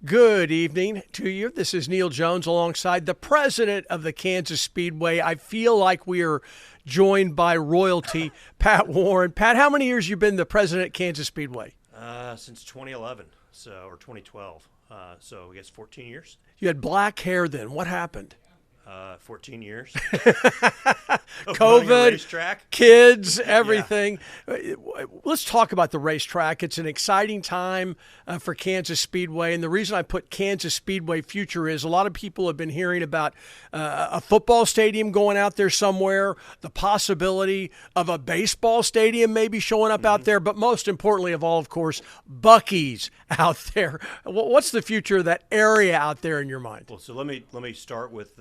Good evening to you. This is Neal Jones alongside the president of the Kansas Speedway. I feel like we are joined by royalty, Pat Warren. Pat, how many years you been the president at Kansas Speedway? Since 2011, or 2012. So I guess 14 years. You had black hair then. What happened? 14 years. COVID, racetrack. kids, everything. Yeah. Let's talk about the racetrack. It's an exciting time for Kansas Speedway. And the reason I put Kansas Speedway future is a lot of people have been hearing about a football stadium going out there somewhere, the possibility of a baseball stadium maybe showing up out there, but most importantly of all, of course, Buc-ee's out there. What's the future of that area out there in your mind? Well, so let me start with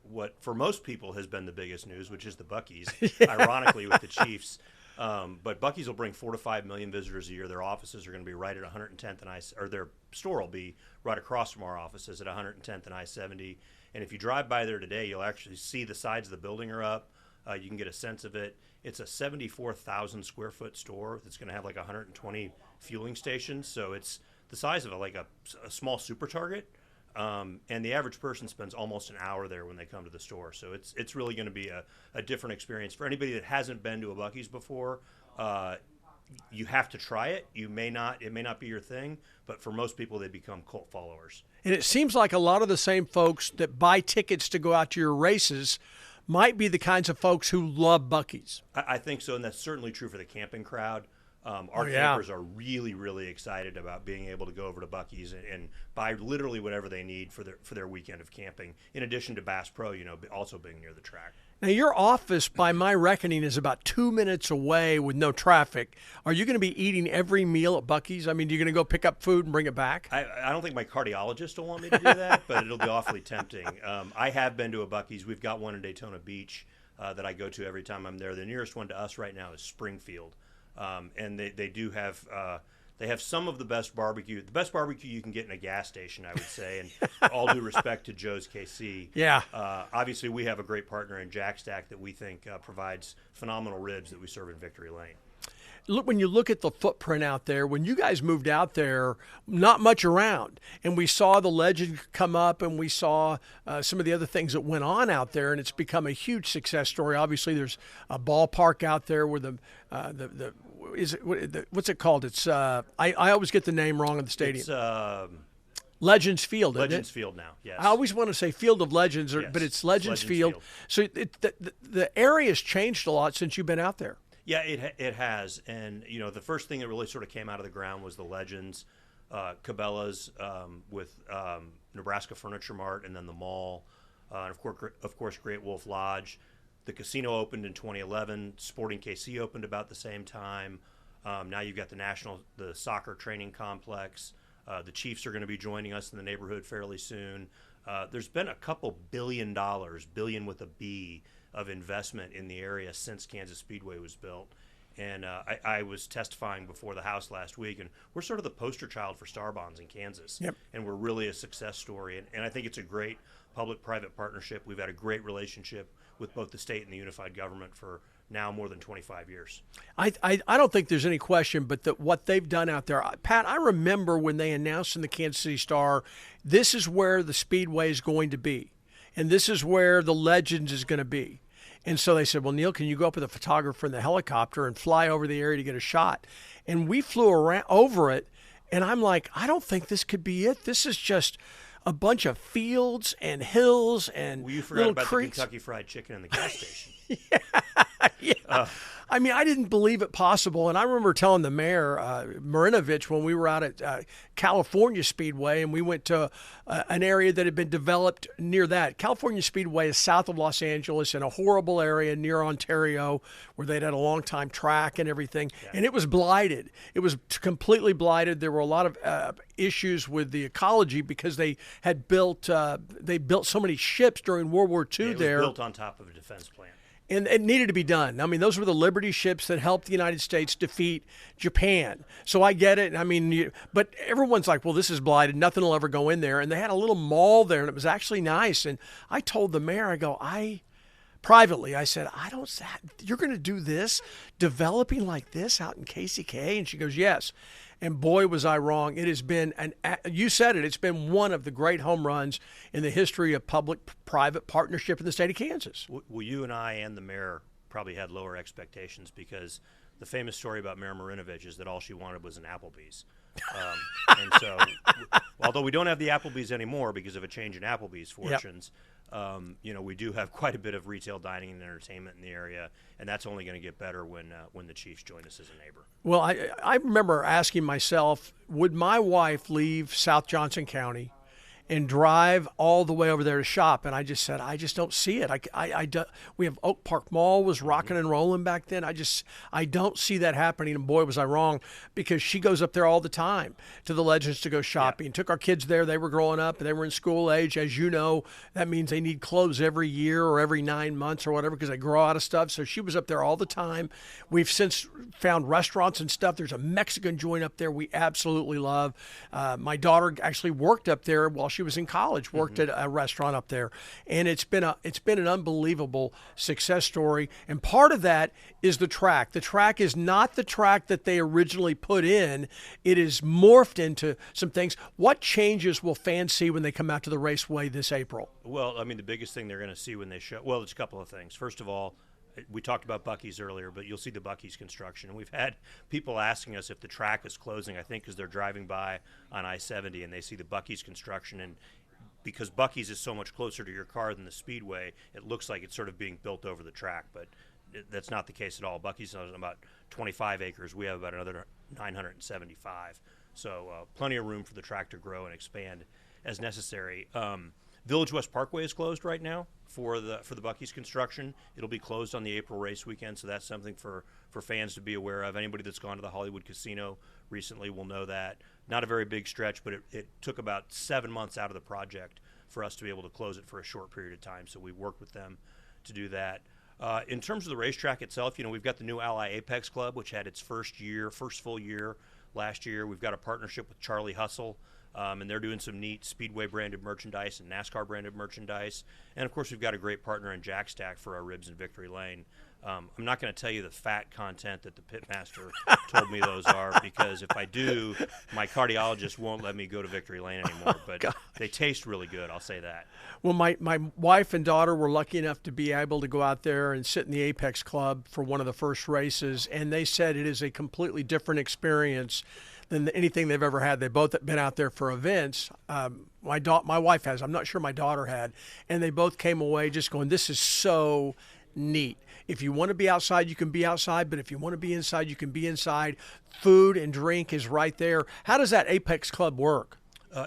what for most people has been the biggest news, which is the Buc-ee's, ironically with the Chiefs. But Buc-ee's will bring 4 to 5 million visitors a year. Their offices are going to be right at 110th and or their store will be right across from our offices at 110th and I-70. And if you drive by there today, you'll actually see the sides of the building are up. You can get a sense of it. It's a 74,000 square foot store that's going to have like 120 fueling stations. So it's the size of a small super Target. And the average person spends almost an hour there when they come to the store. So it's really going to be a different experience. For anybody that hasn't been to a Buc-ee's before, you have to try it. It may not be your thing, but for most people, they become cult followers. And it seems like a lot of the same folks that buy tickets to go out to your races might be the kinds of folks who love Buc-ee's. I think so, and that's certainly true for the camping crowd. Our campers are really, really excited about being able to go over to Buc-ee's and buy literally whatever they need for their weekend of camping, in addition to Bass Pro, also being near the track. Now, your office, by my reckoning, is about 2 minutes away with no traffic. Are you going to be eating every meal at Buc-ee's? I mean, are you going to go pick up food and bring it back? I don't think my cardiologist will want me to do that, but it'll be awfully tempting. I have been to a Buc-ee's. We've got one in Daytona Beach that I go to every time I'm there. The nearest one to us right now is Springfield. And they do have they have some of the best barbecue you can get in a gas station, I would say, and all due respect to Joe's KC. Yeah. Obviously, we have a great partner in Jack Stack that we think provides phenomenal ribs that we serve in Victory Lane. Look, when you look at the footprint out there, when you guys moved out there, not much around, and we saw the legend come up, and we saw some of the other things that went on out there, and it's become a huge success story. Obviously, there's a ballpark out there where what's it called? It's I always get the name wrong of the stadium. It's Legends Field, isn't it? Legends Field now, yes. I always want to say Field of Legends, Yes, but it's Legends Field. So the area's changed a lot since you've been out there. Yeah, it has. And, the first thing that really sort of came out of the ground was the Legends, Cabela's with Nebraska Furniture Mart, and then the mall, and of course, Great Wolf Lodge. The casino opened in 2011. Sporting KC opened about the same time. Now you've got the soccer training complex. The Chiefs are going to be joining us in the neighborhood fairly soon. There's been a couple $billion, billion with a B, of investment in the area since Kansas Speedway was built. And I was testifying before the House last week, and we're sort of the poster child for star bonds in Kansas. Yep. And we're really a success story. And I think it's a great public-private partnership. We've had a great relationship with both the state and the unified government for now more than 25 years. I don't think there's any question but what they've done out there. Pat, I remember when they announced in the Kansas City Star, this is where the Speedway is going to be, and this is where the Legends is going to be. And so they said, well, Neal, can you go up with a photographer in the helicopter and fly over the area to get a shot? And we flew around over it, and I'm like, I don't think this could be it. This is just a bunch of fields and hills and well, you forgot little about creeks. The Kentucky Fried Chicken in the gas station. Yeah. I mean, I didn't believe it possible. And I remember telling the mayor, Marinovich, when we were out at California Speedway, and we went to an area that had been developed near that. California Speedway is south of Los Angeles in a horrible area near Ontario where they'd had a long time track and everything. Yeah. And it was blighted. It was completely blighted. There were a lot of issues with the ecology because they had built so many ships during World War II there. It was built on top of a defense plant. And it needed to be done. I mean, those were the Liberty ships that helped the United States defeat Japan. So I get it. I mean, but everyone's like, well, this is blighted. Nothing will ever go in there. And they had a little mall there, and it was actually nice. And I told the mayor, I go, privately, I said, you're going to do this, developing like this out in KCK? And she goes, yes. And boy, was I wrong. It has been, you said it, it's been one of the great home runs in the history of public-private partnership in the state of Kansas. Well, you and I and the mayor probably had lower expectations because the famous story about Mayor Marinovich is that all she wanted was an Applebee's. And so, although we don't have the Applebee's anymore because of a change in Applebee's fortunes, we do have quite a bit of retail dining and entertainment in the area, and that's only going to get better when the Chiefs join us as a neighbor. Well, I remember asking myself, would my wife leave South Johnson County and drive all the way over there to shop? And I just said, I just don't see it. We have Oak Park Mall was rocking and rolling back then. I don't see that happening. And boy, was I wrong, because she goes up there all the time to the Legends to go shopping. Yeah. Took our kids there. They were growing up and they were in school age. As you know, that means they need clothes every year or every 9 months or whatever because they grow out of stuff. So she was up there all the time. We've since found restaurants and stuff. There's a Mexican joint up there we absolutely love. My daughter actually worked up there while she was in college, worked at a restaurant up there, and it's been an unbelievable success story. And part of that is the track. The track is not the track that they originally put in. It is morphed into some things. What changes will fans see when they come out to the raceway this April? Well, I mean, the biggest thing they're going to see when they show, well, there's a couple of things. First of all, we talked about Buc-ee's earlier, but you'll see the Buc-ee's construction. And we've had people asking us if the track is closing, I think because they're driving by on I-70 and they see the Buc-ee's construction. And because Buc-ee's is so much closer to your car than the Speedway, it looks like it's sort of being built over the track. But that's not the case at all. Buc-ee's has about 25 acres. We have about another 975. So plenty of room for the track to grow and expand as necessary. Village West Parkway is closed right now for the Buc-ee's construction. It'll be closed on the April race weekend, so that's something for fans to be aware of. Anybody that's gone to the Hollywood Casino recently will know that. Not a very big stretch, but it took about 7 months out of the project for us to be able to close it for a short period of time, so we worked with them to do that. In terms of the racetrack itself, we've got the new Ally Apex Club, which had its first full year last year. We've got a partnership with Charlie Hustle, and they're doing some neat Speedway branded merchandise and NASCAR branded merchandise. And of course, we've got a great partner in Jack Stack for our ribs in Victory Lane. I'm not going to tell you the fat content that the pitmaster told me those are, because if I do, my cardiologist won't let me go to Victory Lane anymore. But they taste really good, I'll say that. Well, my wife and daughter were lucky enough to be able to go out there and sit in the Apex Club for one of the first races, and they said it is a completely different experience than anything they've ever had. They've both been out there for events. My wife has. I'm not sure my daughter had. And they both came away just going, this is so neat. If you want to be outside, you can be outside. But if you want to be inside, you can be inside. Food and drink is right there. How does that Apex Club work?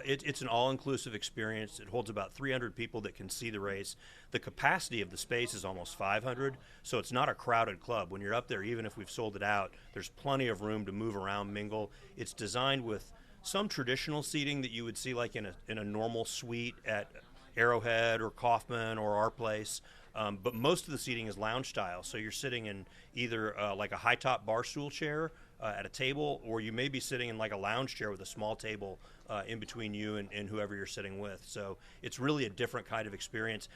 It's an all-inclusive experience. It holds about 300 people that can see the race. The capacity of the space is almost 500, so it's not a crowded club. When you're up there, even if we've sold it out, there's plenty of room to move around, mingle. It's designed with some traditional seating that you would see like in a normal suite at Arrowhead or Kaufman or our place. But most of the seating is lounge style, so you're sitting in either like a high-top bar stool chair at a table, or you may be sitting in like a lounge chair with a small table in between you and whoever you're sitting with. So it's really a different kind of experience.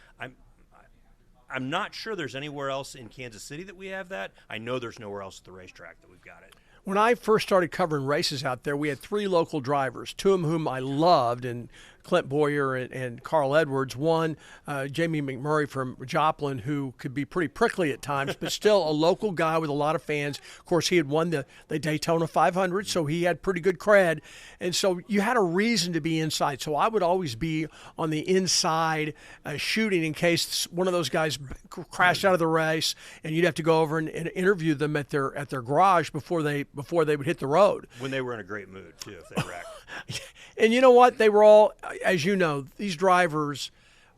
I'm not sure there's anywhere else in Kansas City that we have that. I know there's nowhere else at the racetrack that we've got it. When I first started covering races out there, we had 3 local drivers, 2 of whom I loved, and Clint Boyer and Carl Edwards. One, Jamie McMurray from Joplin, who could be pretty prickly at times, but still a local guy with a lot of fans. Of course, he had won the Daytona 500, so he had pretty good cred. And so you had a reason to be inside. So I would always be on the inside shooting in case one of those guys crashed out of the race, and you'd have to go over and interview them at their garage before they would hit the road. When they were in a great mood, too, if they wrecked. And you know what? They were all, as you know, these drivers,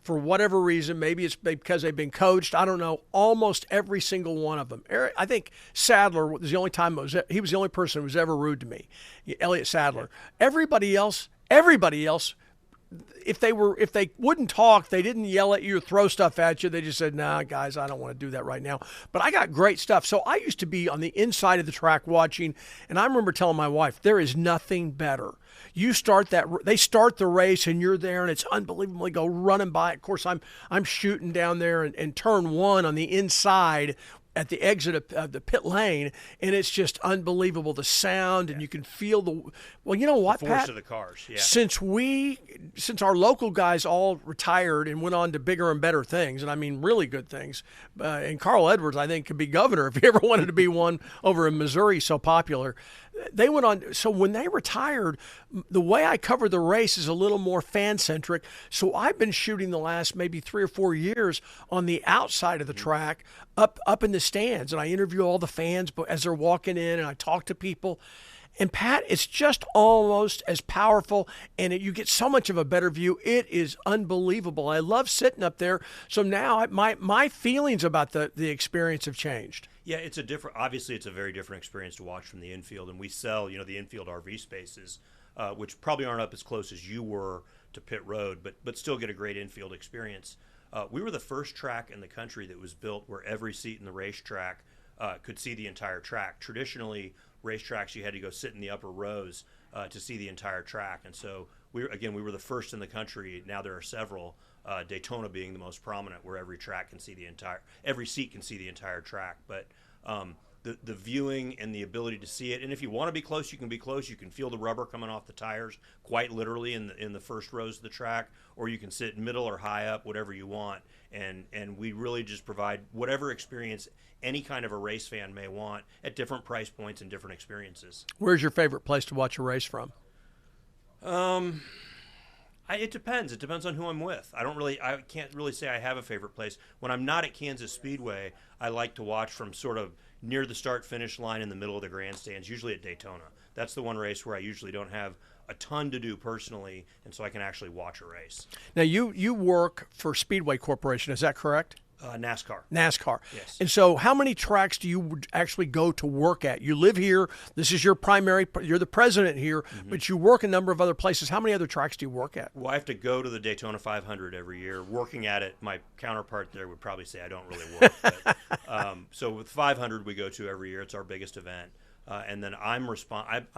for whatever reason, maybe it's because they've been coached, I don't know, almost every single one of them. I think Sadler was the only time he was the only person who was ever rude to me, Elliott Sadler. Everybody else if they wouldn't talk, they didn't yell at you or throw stuff at you. They just said, "Nah, guys, I don't want to do that right now." But I got great stuff. So I used to be on the inside of the track watching, and I remember telling my wife, "There is nothing better. You start they start the race, and you're there, and it's unbelievable. They go running by. Of course, I'm shooting down there in turn one on the inside." At the exit of the pit lane, and it's just unbelievable, the sound, and you can feel well, you know what, the force Pat? of the cars. Yeah. Since our local guys all retired and went on to bigger and better things, and I mean really good things, and Carl Edwards, I think, could be governor if he ever wanted to be one over in Missouri, so popular. They went on. So when they retired, the way I cover the race is a little more fan-centric. So I've been shooting the last maybe 3 or 4 years on the outside of the track, up in the stands, and I interview all the fans as they're walking in, and I talk to people. And Pat, it's just almost as powerful, and you get so much of a better view. It is unbelievable. I love sitting up there. So now my feelings about the experience have changed. Yeah, obviously it's a very different experience to watch from the infield, and we sell, the infield RV spaces, which probably aren't up as close as you were to pit road, but still get a great infield experience. We were the first track in the country that was built where every seat in the racetrack could see the entire track. Traditionally, racetracks, you had to go sit in the upper rows to see the entire track. And so we were the first in the country. Now there are several, Daytona being the most prominent, where every seat can see the entire track. But the viewing and the ability to see it, and if you want to be close, you can be close. You can feel the rubber coming off the tires quite literally in the first rows of the track, or you can sit middle or high up, whatever you want. And we really just provide whatever experience any kind of a race fan may want at different price points and different experiences. Where's your favorite place to watch a race from? It depends. It depends on who I'm with. I can't really say I have a favorite place. When I'm not at Kansas Speedway, I like to watch from sort of near the start-finish line in the middle of the grandstands, usually at Daytona. That's the one race where I usually don't have a ton to do personally, and so I can actually watch a race. Now, you work for Speedway Corporation, is that correct? NASCAR. NASCAR. Yes. And so how many tracks do you actually go to work at? You live here. This is your you're the president here, but you work a number of other places. How many other tracks do you work at? Well, I have to go to the Daytona 500 every year. Working at it, my counterpart there would probably say I don't really work. But, so with 500 we go to every year. It's our biggest event. And then I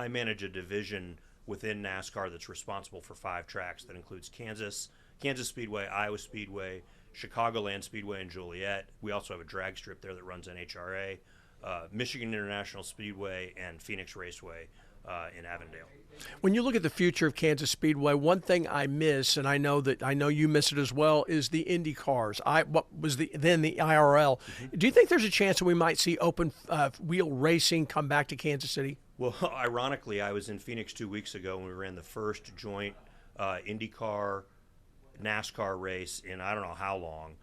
manage a division within NASCAR that's responsible for 5 tracks. That includes Kansas Speedway, Iowa Speedway, Chicagoland Speedway in Joliet. We also have a drag strip there that runs NHRA, Michigan International Speedway, and Phoenix Raceway in Avondale. When you look at the future of Kansas Speedway, one thing I miss, and I know you miss it as well, is the Indy cars. What was then the IRL. Do you think there's a chance that we might see open wheel racing come back to Kansas City? Well, ironically, I was in Phoenix 2 weeks ago when we ran the first joint IndyCar NASCAR race in I don't know how long,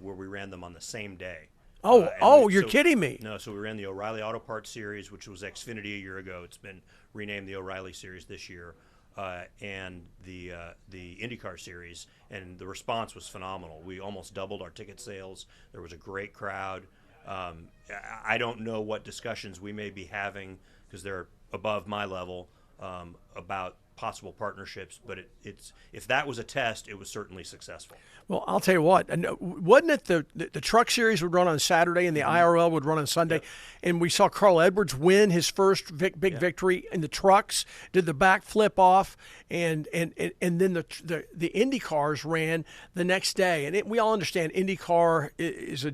where we ran them on the same day. You're kidding me. No, so we ran the O'Reilly Auto Parts Series, which was Xfinity a year ago. It's been renamed the O'Reilly Series this year, and the IndyCar Series, and the response was phenomenal. We almost doubled our ticket sales. There was a great crowd. I don't know what discussions we may be having, because they're above my level, about possible partnerships, but if that was a test, it was certainly successful. Well, I'll tell you what, wasn't it the Truck Series would run on Saturday and the IRL would run on Sunday, Yep. And we saw Carl Edwards win his first big victory in the trucks, did the backflip off, and then the Indy cars ran the next day, and we all understand IndyCar is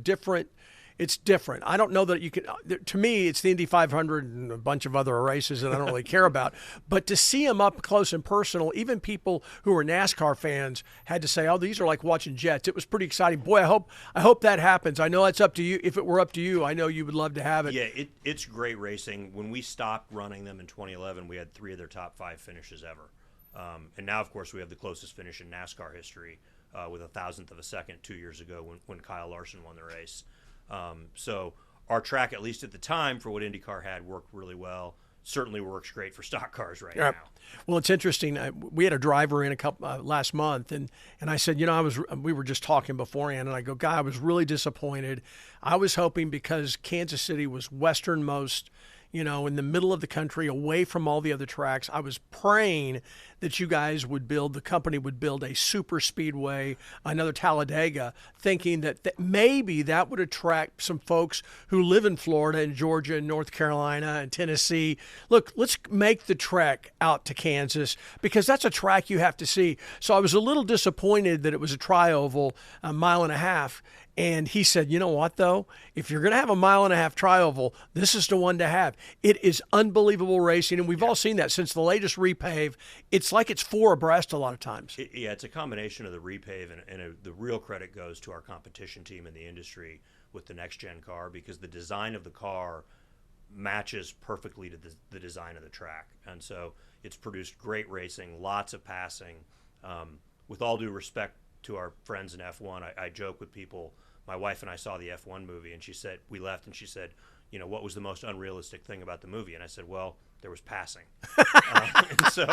it's different. I don't know that you can. To me, it's the Indy 500 and a bunch of other races that I don't really care about. But to see them up close and personal, even people who are NASCAR fans had to say, "Oh, these are like watching jets." It was pretty exciting. Boy, I hope that happens. I know that's up to you. If it were up to you, I know you would love to have it. Yeah, it's great racing. When we stopped running them in 2011, we had 3 of their top 5 finishes ever. And now, of course, we have the closest finish in NASCAR history with a thousandth of a second 2 years ago when Kyle Larson won the race. So our track, at least at the time, for what IndyCar had, worked really well. Certainly works great for stock cars right now. Well, it's interesting. We had a driver in last month, and I said, we were just talking beforehand, and I go, "Guy, I was really disappointed. I was hoping, because Kansas City was westernmost, in the middle of the country, away from all the other tracks. I was praying that you guys the company would build a super speedway, another Talladega, thinking that maybe that would attract some folks who live in Florida and Georgia and North Carolina and Tennessee. Look, let's make the trek out to Kansas, because that's a track you have to see. So I was a little disappointed that it was a tri-oval, a mile and a half. And he said, you know what, though? If you're going to have a mile and a half tri-oval, this is the one to have. It is unbelievable racing, and we've all seen that since the latest repave. It's like it's four abreast a lot of times. It's a combination of the repave, and the real credit goes to our competition team in the industry with the next-gen car, because the design of the car matches perfectly to the design of the track. And so it's produced great racing, lots of passing. With all due respect to our friends in F1, I joke with people. My wife and I saw the F1 movie, and we left, and she said, what was the most unrealistic thing about the movie? And I said, well, there was passing. And so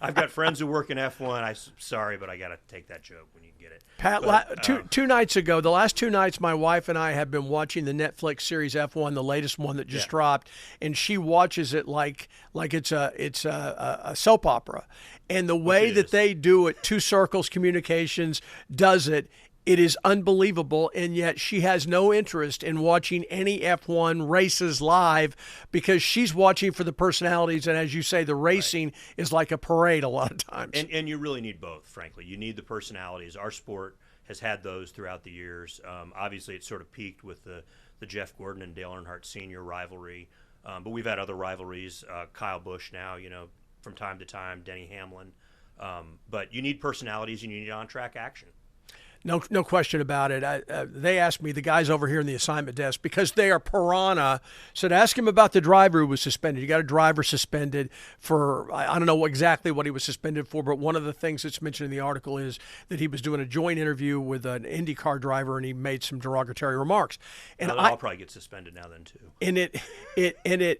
I've got friends who work in F1. Sorry, but I got to take that joke when you can get it. Pat, two nights ago, the last 2 nights, my wife and I have been watching the Netflix series F1, the latest one that just dropped, and she watches it like it's a soap opera. And the way that they do it, Two Circles Communications does it. It is unbelievable, and yet she has no interest in watching any F1 races live, because she's watching for the personalities, and as you say, the racing is like a parade a lot of times. And you really need both, frankly. You need the personalities. Our sport has had those throughout the years. Obviously, it sort of peaked with the Jeff Gordon and Dale Earnhardt Sr. rivalry, but we've had other rivalries. Kyle Busch now, from time to time, Denny Hamlin. But you need personalities, and you need on-track action. No question about it. They asked me, the guys over here in the assignment desk, because they are piranha, said, ask him about the driver who was suspended. You got a driver suspended for, I don't know exactly what he was suspended for, but one of the things that's mentioned in the article is that he was doing a joint interview with an IndyCar driver, and he made some derogatory remarks. And I'll probably get suspended now then too. And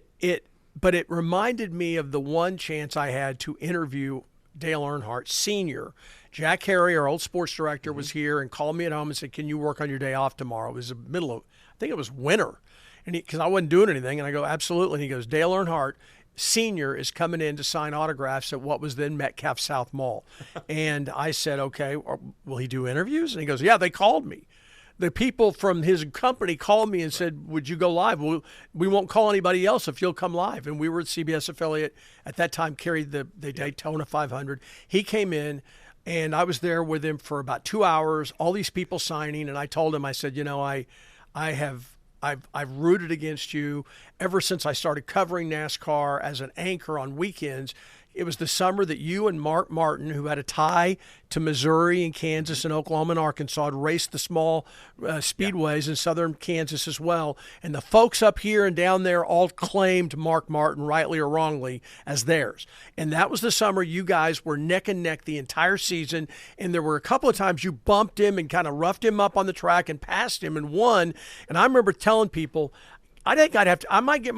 but it reminded me of the one chance I had to interview Dale Earnhardt Sr. Jack Harry, our old sports director, was here and called me at home and said, can you work on your day off tomorrow? It was the middle of, I think it was winter, and because I wasn't doing anything. And I go, absolutely. And he goes, Dale Earnhardt Sr. is coming in to sign autographs at what was then Metcalf South Mall. And I said, okay, will he do interviews? And he goes, yeah, they called me. The people from his company called me and said, would you go live? We won't call anybody else if you'll come live. And we were at CBS affiliate at that time, carried the Daytona 500. He came in, and I was there with him for about 2 hours, all these people signing. And I told him, I said, I've rooted against you ever since I started covering NASCAR as an anchor on weekends. It was the summer that you and Mark Martin, who had a tie to Missouri and Kansas and Oklahoma and Arkansas, had raced the small speedways in southern Kansas as well. And the folks up here and down there all claimed Mark Martin, rightly or wrongly, as theirs. And that was the summer you guys were neck and neck the entire season. And there were a couple of times you bumped him and kind of roughed him up on the track and passed him and won. And I remember telling people, I think I might get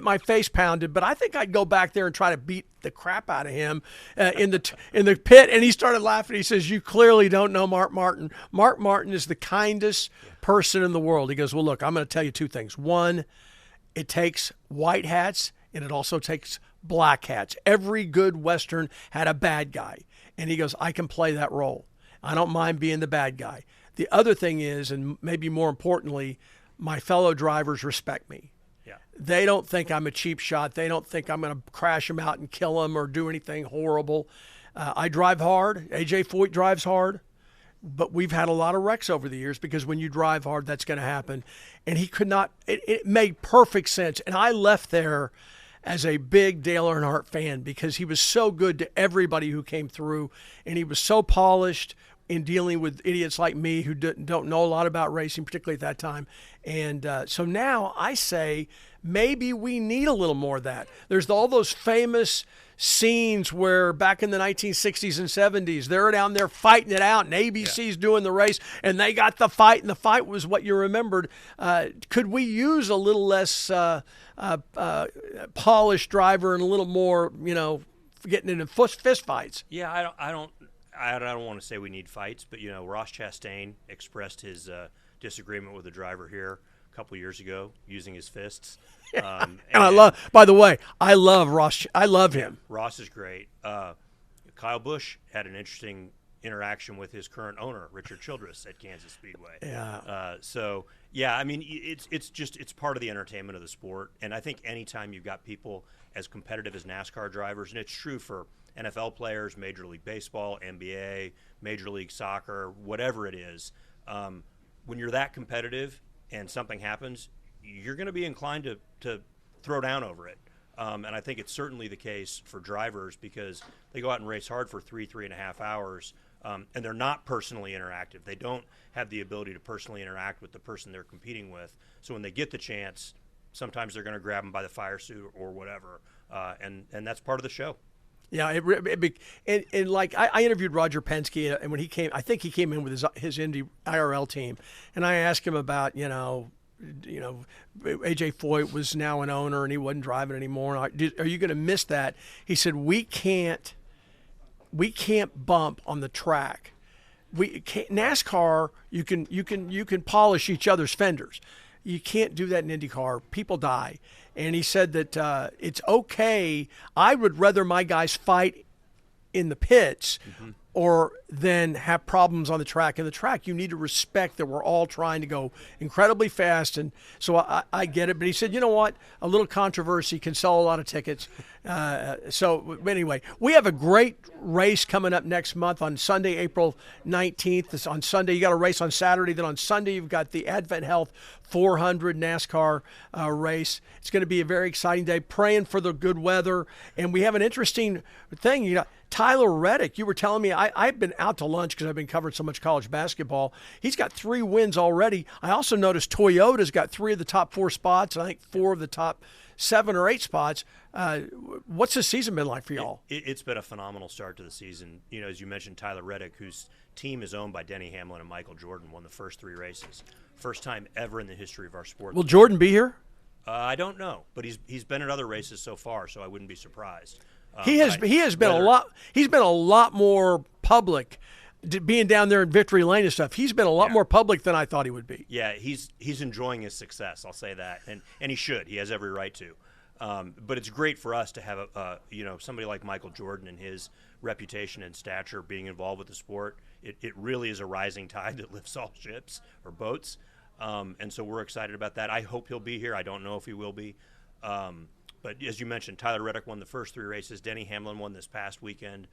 my face pounded, but I think I'd go back there and try to beat the crap out of him in the pit. And he started laughing. He says, you clearly don't know Mark Martin. Mark Martin is the kindest person in the world. He goes, well, look, I'm going to tell you two things. One, it takes white hats, and it also takes black hats. Every good Western had a bad guy. And he goes, I can play that role. I don't mind being the bad guy. The other thing is, and maybe more importantly, my fellow drivers respect me. They don't think I'm a cheap shot. They don't think I'm going to crash them out and kill them or do anything horrible. I drive hard. AJ Foyt drives hard. But we've had a lot of wrecks over the years, because when you drive hard, that's going to happen. And he could not – it made perfect sense. And I left there as a big Dale Earnhardt fan, because he was so good to everybody who came through, and he was so polished in dealing with idiots like me who don't know a lot about racing, particularly at that time. And so now I say maybe we need a little more of that. There's all those famous scenes where back in the 1960s and 70s, they're down there fighting it out, and ABC's doing the race, and they got the fight, and the fight was what you remembered. Could we use a little less polished driver and a little more, getting into fist fights? Yeah, I don't want to say we need fights, but Ross Chastain expressed his disagreement with the driver here a couple years ago using his fists. And I love. By the way, I love Ross. I love him. Ross is great. Kyle Busch had an interesting interaction with his current owner, Richard Childress, at Kansas Speedway. Yeah. So yeah, I mean, it's part of the entertainment of the sport, and I think anytime you've got people as competitive as NASCAR drivers, and it's true for NFL players, Major League Baseball, NBA, Major League Soccer, whatever it is, when you're that competitive and something happens, you're going to be inclined to throw down over it. And I think it's certainly the case for drivers because they go out and race hard for 3.5 hours, and they're not personally interactive. They don't have the ability to personally interact with the person they're competing with. So when they get the chance, sometimes they're going to grab them by the fire suit or whatever, and that's part of the show. Yeah, and like I interviewed Roger Penske, and when he came, I think he came in with his Indy IRL team, and I asked him about AJ Foyt was now an owner and he wasn't driving anymore. Are you going to miss that? He said we can't bump on the track. We can't, NASCAR you can polish each other's fenders. You can't do that in IndyCar. People die. And he said that it's okay. I would rather my guys fight in the pits or then have problems on the track. In the track, you need to respect that we're all trying to go incredibly fast. And so I get it. But he said, you know what? A little controversy can sell a lot of tickets. So anyway, we have a great race coming up next month on Sunday, April 19th. On Sunday, you got a race on Saturday. Then on Sunday, you've got the Advent Health 400 NASCAR race. It's going to be a very exciting day. Praying for the good weather. And we have an interesting thing. You know, Tyler Reddick, you were telling me, I've been out to lunch because I've been covering so much college basketball. He's got 3 wins already. I also noticed Toyota's got 3 of the top 4 spots, and I think 4 of the top 7 or 8 spots. What's the season been like for y'all? It's been a phenomenal start to the season. You know, as you mentioned, Tyler Reddick, whose team is owned by Denny Hamlin and Michael Jordan, won the first 3 races. First time ever in the history of our sport. Will Jordan be here? I don't know, but he's been at other races so far, so I wouldn't be surprised. He has been a lot. He's been a lot more public, being down there in Victory Lane and stuff. He's been a lot more public than I thought he would be. Yeah, he's enjoying his success. I'll say that, and he should. He has every right to. But it's great for us to have somebody like Michael Jordan and his reputation and stature being involved with the sport. It really is a rising tide that lifts all ships or boats, and so we're excited about that. I hope he'll be here. I don't know if he will be. But as you mentioned, Tyler Reddick won the first 3 races. Denny Hamlin won this past weekend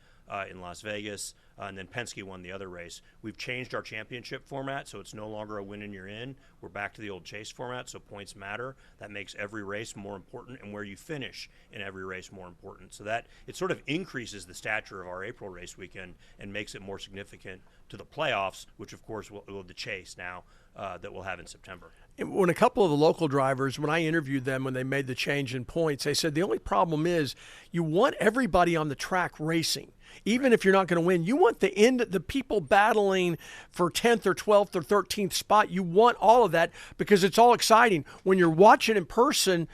in Las Vegas, and then Penske won the other race. We've changed our championship format, so it's no longer a win and you're in. We're back to the old chase format, so points matter. That makes every race more important, and where you finish in every race more important. So that it sort of increases the stature of our April race weekend and makes it more significant to the playoffs, which of course will the chase now that we'll have in September. When a couple of the local drivers, when I interviewed them when they made the change in points, they said the only problem is you want everybody on the track racing. Even if you're not going to win, you want the people battling for 10th or 12th or 13th spot. You want all of that because it's all exciting. When you're watching in person,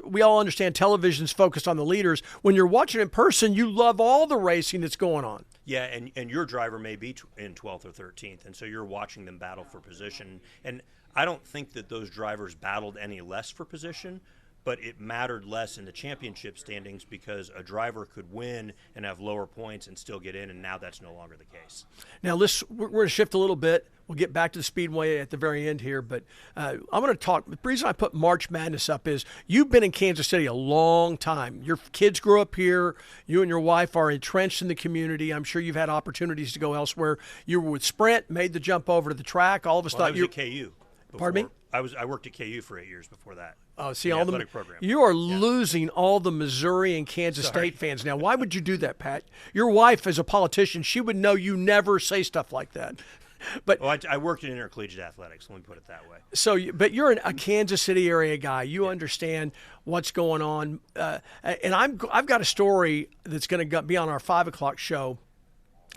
we all understand television's focused on the leaders. When you're watching in person, you love all the racing that's going on. Yeah, and your driver may be in 12th or 13th, and so you're watching them battle for position. And I don't think that those drivers battled any less for position, but it mattered less in the championship standings because a driver could win and have lower points and still get in, and now that's no longer the case. Now, we're going to shift a little bit. We'll get back to the Speedway at the very end here, but I'm going to talk. The reason I put March Madness up is you've been in Kansas City a long time. Your kids grew up here. You and your wife are entrenched in the community. I'm sure you've had opportunities to go elsewhere. You were with Sprint, made the jump over to the track. All of a sudden, I was at KU. Pardon me? I worked at KU for 8 years before that. Oh, see, the all athletic program. You are losing all the Missouri and Kansas State fans now. Why would you do that, Pat? Your wife, as a politician, she would know you never say stuff like that. But I worked in intercollegiate athletics. Let me put it that way. So, but you're a Kansas City area guy. You understand what's going on, and I've got a story that's going to be on our 5 o'clock show.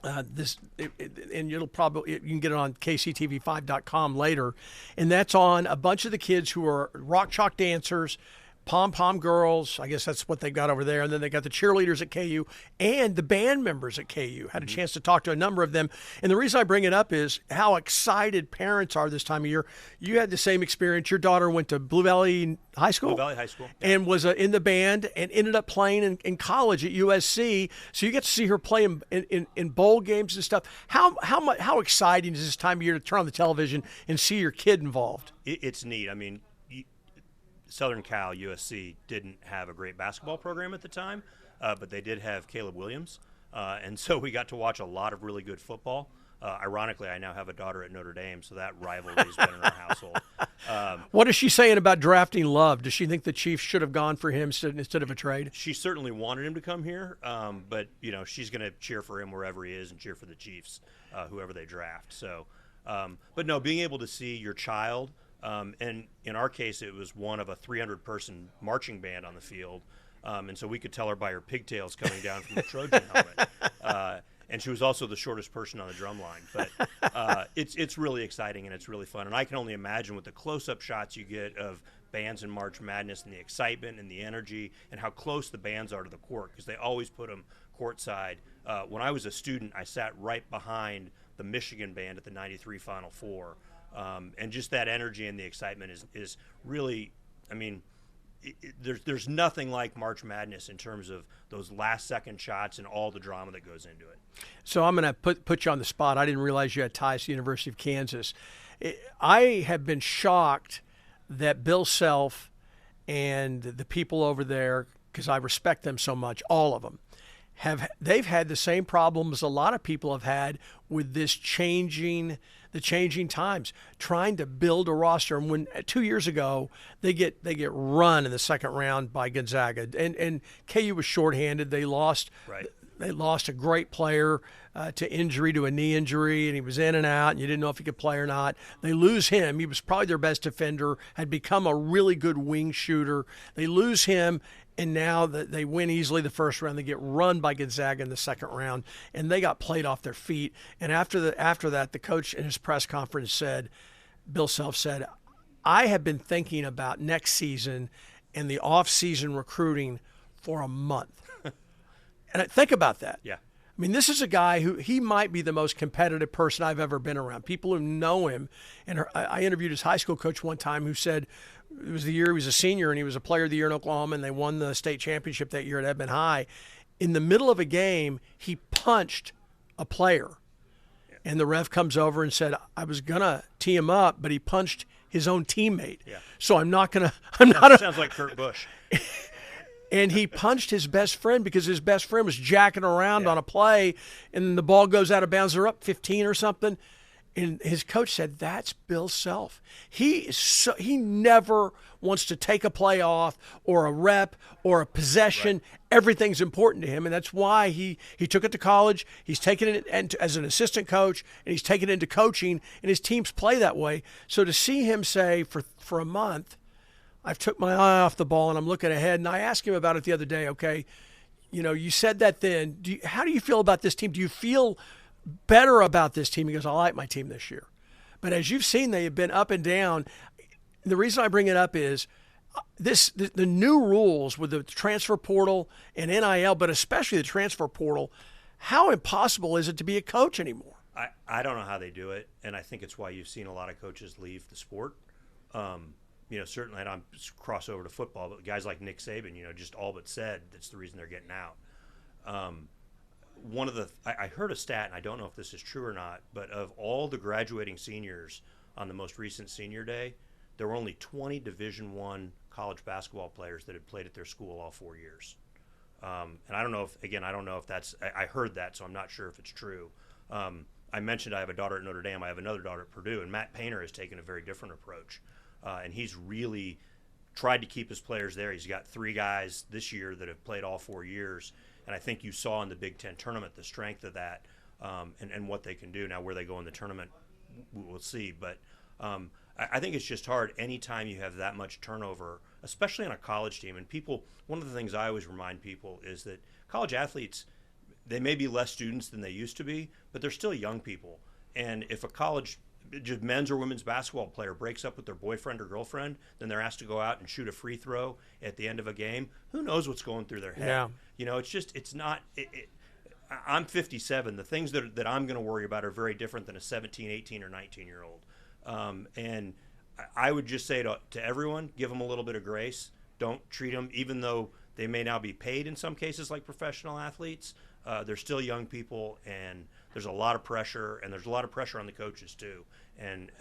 And you can get it on kctv5.com later, and that's on a bunch of the kids who are rock chalk dancers, pom-pom girls. I guess that's what they got over there. And then they got the cheerleaders at KU and the band members at KU. Had a chance to talk to a number of them. And the reason I bring it up is how excited parents are this time of year. You had the same experience. Your daughter went to Blue Valley High School? Blue Valley High School. Yeah. And was in the band and ended up playing in college at USC. So you get to see her play in bowl games and stuff. How exciting is this time of year to turn on the television and see your kid involved? It's neat. I mean, Southern Cal, USC, didn't have a great basketball program at the time, but they did have Caleb Williams. And so we got to watch a lot of really good football. Ironically, I now have a daughter at Notre Dame, so that rivalry's been in our household. What is she saying about drafting Love? Does she think the Chiefs should have gone for him instead of a trade? She certainly wanted him to come here, but she's going to cheer for him wherever he is and cheer for the Chiefs, whoever they draft. So, but no, being able to see your child, and in our case, it was one of a 300-person marching band on the field, and so we could tell her by her pigtails coming down from the Trojan helmet. And she was also the shortest person on the drum line. But it's really exciting and it's really fun. And I can only imagine with the close-up shots you get of bands in March Madness and the excitement and the energy and how close the bands are to the court, because they always put them courtside. When I was a student, I sat right behind the Michigan band at the '93 Final Four. And just that energy and the excitement is really, I mean, there's nothing like March Madness in terms of those last-second shots and all the drama that goes into it. So I'm going to put you on the spot. I didn't realize you had ties to the University of Kansas. I have been shocked that Bill Self and the people over there, because I respect them so much, all of them, they've had the same problems a lot of people have had with the changing times, trying to build a roster. And when 2 years ago they get run in the second round by Gonzaga, and KU was shorthanded. They lost. Right. They lost a great player to injury, to a knee injury, and he was in and out, and you didn't know if he could play or not. They lose him. He was probably their best defender, had become a really good wing shooter. They lose him, and now they win easily the first round. They get run by Gonzaga in the second round, and they got played off their feet. And after that, the coach in his press conference said, Bill Self said, I have been thinking about next season and the off-season recruiting for a month. And think about that. Yeah. I mean, this is a guy who he might be the most competitive person I've ever been around. People who know him. And I interviewed his high school coach one time who said it was the year he was a senior and he was a player of the year in Oklahoma, and they won the state championship that year at Edmond High. In the middle of a game, he punched a player. And the ref comes over and said, I was going to tee him up, but he punched his own teammate. Yeah. So I'm not going to – Sounds like Kurt Busch. And he punched his best friend because his best friend was jacking around on a play, and the ball goes out of bounds. They're up 15 or something. And his coach said, that's Bill Self. He never wants to take a play off or a rep or a possession. Right. Everything's important to him, and that's why he took it to college. He's taken it as an assistant coach, and he's taken it into coaching, and his teams play that way. So to see him say for a month, I've took my eye off the ball and I'm looking ahead. And I asked him about it the other day. Okay, you said that then. How do you feel about this team? Do you feel better about this team? He goes, I like my team this year. But as you've seen, they have been up and down. The reason I bring it up is the new rules with the transfer portal and NIL, but especially the transfer portal. How impossible is it to be a coach anymore? I don't know how they do it, and I think it's why you've seen a lot of coaches leave the sport. Certainly I don't cross over to football, but guys like Nick Saban, just all but said that's the reason they're getting out. I heard a stat, and I don't know if this is true or not, but of all the graduating seniors on the most recent senior day, there were only 20 Division I college basketball players that had played at their school all 4 years. And I don't know if that's – I heard that, so I'm not sure if it's true. I mentioned I have a daughter at Notre Dame. I have another daughter at Purdue, and Matt Painter has taken a very different approach. And he's really tried to keep his players there. He's got 3 guys this year that have played all 4 years. And I think you saw in the Big Ten tournament the strength of that and what they can do. Now, where they go in the tournament, we'll see. But I think it's just hard anytime you have that much turnover, especially on a college team. And one of the things I always remind people is that college athletes, they may be less students than they used to be, but they're still young people. And if a college just men's or women's basketball player breaks up with their boyfriend or girlfriend, then they're asked to go out and shoot a free throw at the end of a game. Who knows what's going through their head? Yeah. You know, it's not. I'm 57. The things that I'm going to worry about are very different than a 17, 18, or 19-year-old. And I would just say to everyone, give them a little bit of grace. Don't treat them, even though they may now be paid in some cases like professional athletes. They're still young people, and there's a lot of pressure, and there's a lot of pressure on the coaches too. And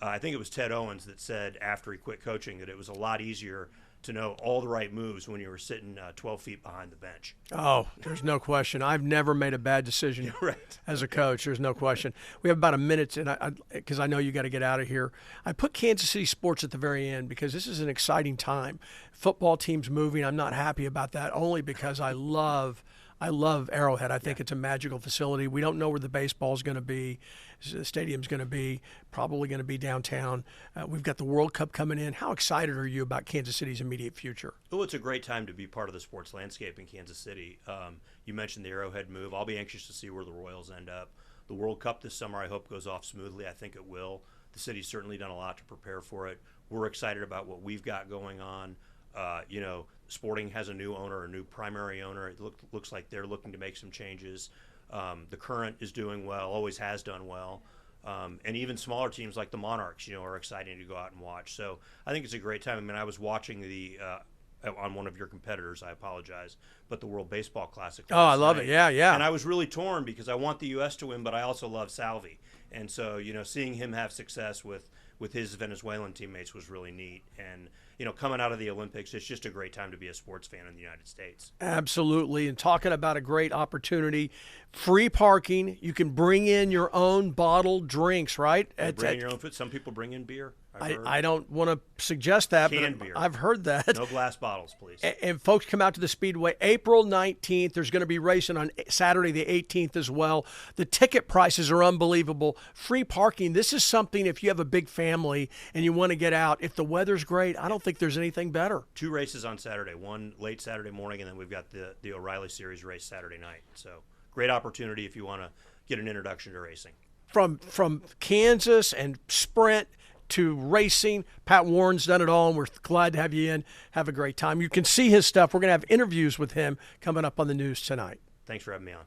I think it was Ted Owens that said after he quit coaching that it was a lot easier to know all the right moves when you were sitting 12 feet behind the bench. Oh, there's no question. I've never made a bad decision Right. as a coach. There's no question. We have about a minute, and because I know you got to get out of here. I put Kansas City sports at the very end because this is an exciting time. Football team's moving. I'm not happy about that only because I love Arrowhead. I think it's a magical facility. We don't know where the baseball is going to be. The stadium's going to be probably going to be downtown. We've got the World Cup coming in. How excited are you about Kansas City's immediate future? Oh, it's a great time to be part of the sports landscape in Kansas City. You mentioned the Arrowhead move. I'll be anxious to see where the Royals end up. The World Cup this summer, I hope, goes off smoothly. I think it will. The city's certainly done a lot to prepare for it. We're excited about what we've got going on. Sporting has a new owner, a new primary owner. It looks like they're looking to make some changes. The Current is doing well, always has done well. And even smaller teams like the Monarchs, are exciting to go out and watch. So I think it's a great time. I mean, I was watching on one of your competitors, I apologize, but the World Baseball Classic. Oh, I love it. Yeah. And I was really torn because I want the U.S. to win, but I also love Salvi. And so, seeing him have success with his Venezuelan teammates was really neat. And, coming out of the Olympics, it's just a great time to be a sports fan in the United States. Absolutely. And talking about a great opportunity, free parking. You can bring in your own bottled drinks, right? Bring your own food. Some people bring in beer. I don't want to suggest that, Canned but beer. I've heard that. No glass bottles, please. And folks, come out to the Speedway April 19th. There's going to be racing on Saturday the 18th as well. The ticket prices are unbelievable. Free parking. This is something if you have a big family and you want to get out. If the weather's great, I don't think there's anything better. 2 races on Saturday, one late Saturday morning, and then we've got the O'Reilly Series race Saturday night. So great opportunity if you want to get an introduction to racing. From Kansas and sprint to racing, Pat Warren's done it all, and we're glad to have you in. Have a great time. You can see his stuff. We're going to have interviews with him coming up on the news tonight. Thanks for having me on.